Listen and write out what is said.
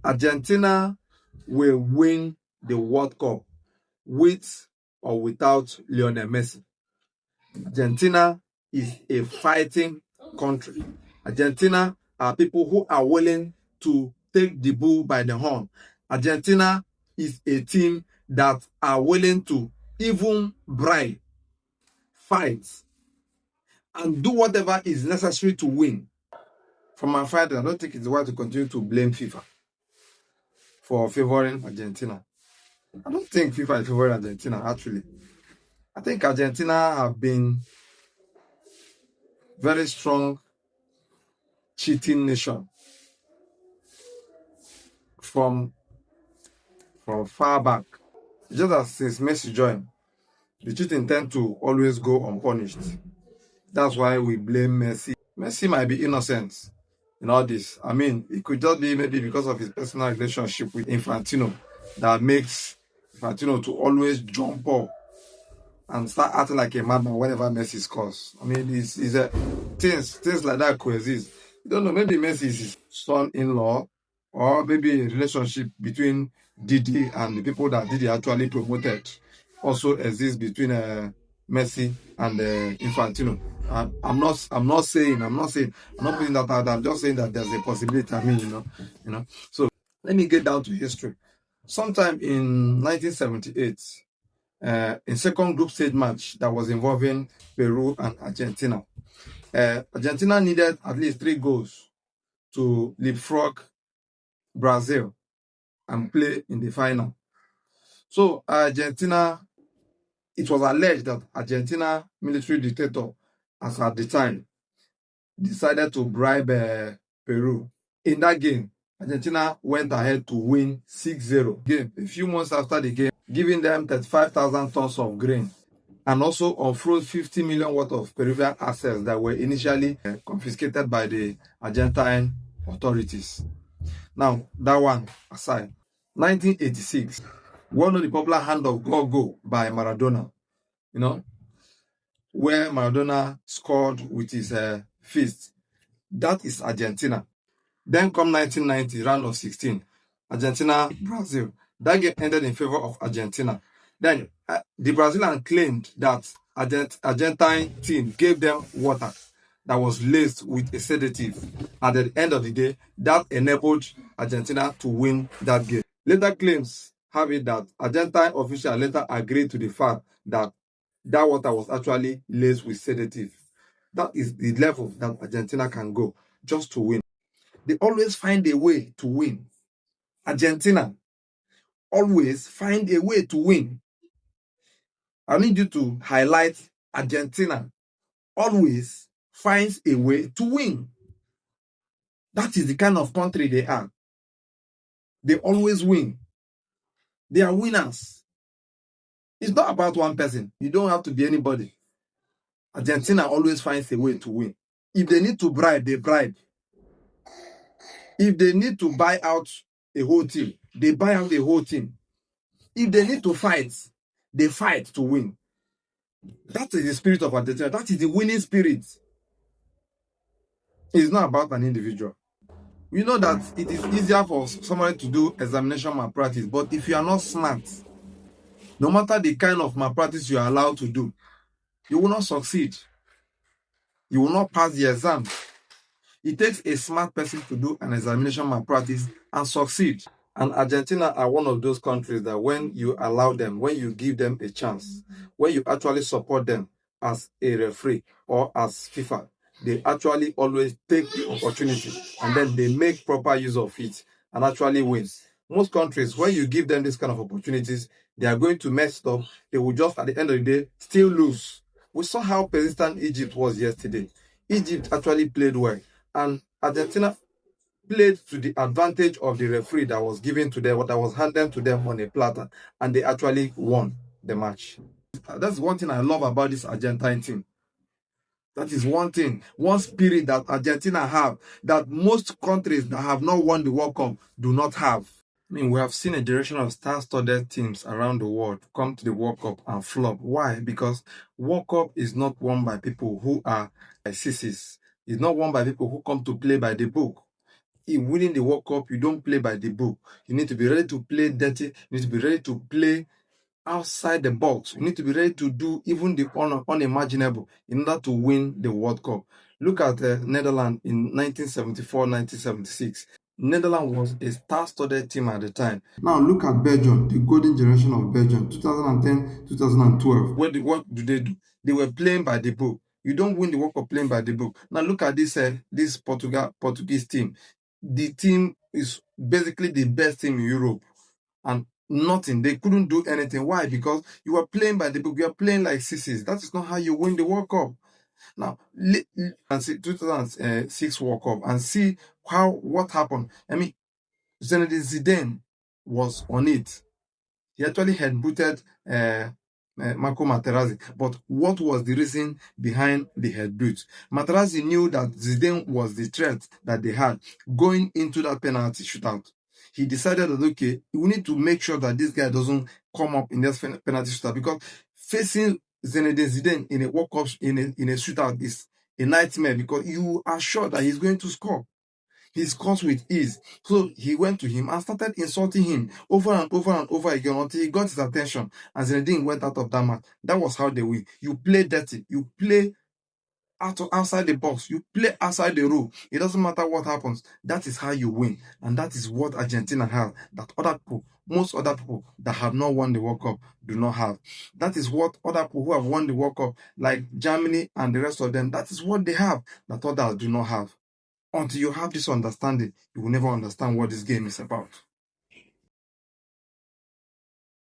Argentina will win the World Cup with or without Lionel Messi. Argentina is a fighting country. Argentina are people who are willing to take the bull by the horn. Argentina is a team that are willing to even bribe, fight, and do whatever is necessary to win. From my side, I don't think it's wise to continue to blame FIFA for favoring Argentina. I don't think FIFA is favoring Argentina, actually. I think Argentina have been very strong cheating nation from far back. Just as since Messi joined, the cheating tend to always go unpunished. That's why we blame Messi. Messi might be innocent in all this. I mean, it could just be maybe because of his personal relationship with Infantino that makes Infantino to always jump up and start acting like a madman whenever Messi scores. I mean, things like that coexist. You don't know, maybe Messi is his son-in-law, or maybe a relationship between Didi and the people that Didi actually promoted also exists between Messi and Infantino. I'm not putting that out. I'm just saying that there's a possibility. I mean, you know. So let me get down to history. Sometime in 1978, in second group stage match that was involving Peru and Argentina, Argentina needed at least 3 goals to leapfrog Brazil and play in the final. So Argentina, it was alleged that Argentina military dictator, as at the time, decided to bribe Peru. In that game, Argentina went ahead to win 6-0. Game, a few months after the game, giving them 35,000 tons of grain and also offload 50 million worth of Peruvian assets that were initially confiscated by the Argentine authorities. Now, that one aside, 1986, we all know the popular hand of God goal by Maradona, you know, where Maradona scored with his fist. That is Argentina. Then come 1990, round of 16, Argentina, Brazil. That game ended in favor of Argentina. Then the Brazilian claimed that Argentine team gave them water that was laced with a sedative. At the end of the day, that enabled Argentina to win that game. Later claims have it that Argentine officials later agreed to the fact that that water was actually laced with sedative. That is the level that Argentina can go just to win. They always find a way to win. Argentina always find a way to win. I need you to highlight Argentina always finds a way to win. That is the kind of country they are. They always win. They are winners. It's not about one person. You don't have to be anybody. Argentina always finds a way to win. If they need to bribe, they bribe. If they need to buy out a whole team, they buy out the whole team. If they need to fight, they fight to win. That is the spirit of Argentina. That is the winning spirit. It's not about an individual. We know that it is easier for somebody to do examination malpractice, but if you are not smart, no matter the kind of malpractice you are allowed to do, you will not succeed. You will not pass the exam. It takes a smart person to do an examination malpractice and succeed. And Argentina are one of those countries that when you allow them, when you give them a chance, when you actually support them as a referee or as FIFA, they actually always take the opportunity and then they make proper use of it and actually wins. Most countries, when you give them this kind of opportunities, they are going to mess up. They will just, at the end of the day, still lose. We saw how persistent Egypt was yesterday. Egypt actually played well. And Argentina played to the advantage of the referee that was given to them, what that was handed to them on a platter, and they actually won the match. That's one thing I love about this Argentine team. That is one thing, one spirit that Argentina have, that most countries that have not won the World Cup do not have. I mean, we have seen a generation of star-studded teams around the world come to the World Cup and flop. Why? Because World Cup is not won by people who are sissies. It's not won by people who come to play by the book. in winning the World Cup, you don't play by the book. You need to be ready to play dirty. You need to be ready to play outside the box. You need to be ready to do even the unimaginable in order to win the World Cup. Look at Netherlands in 1974-1976. Netherlands was a star-studded team at the time. Now look at Belgium, the golden generation of Belgium, 2010-2012. What do? They were playing by the book. You don't win the World Cup playing by the book. Now look at this Portuguese team. The team is basically the best team in Europe, and nothing. They couldn't do anything. Why? Because you were playing by the book. You are playing like sissies. That is not how you win the World Cup. Now, and see 2006 World Cup and see what happened. I mean, Zinedine Zidane was on it. He actually headbutted Marco Materazzi. But what was the reason behind the headbutt? Materazzi knew that Zidane was the threat that they had going into that penalty shootout. He decided that, okay, we need to make sure that this guy doesn't come up in this penalty shootout, because facing Zinedine Zidane in a World Cup in a shootout is a nightmare, because you are sure that he's going to score. He scores with ease. So he went to him and started insulting him over and over and over again until he got his attention, and Zinedine went out of that match. That was how they win. You play dirty. You play outside the box. You play outside the rule. It doesn't matter what happens. That is how you win. And that is what Argentina have, that most other people that have not won the World Cup do not have. That is what other people who have won the World Cup, like Germany and the rest of them, that is what they have that others do not have. Until you have this understanding, you will never understand what this game is about.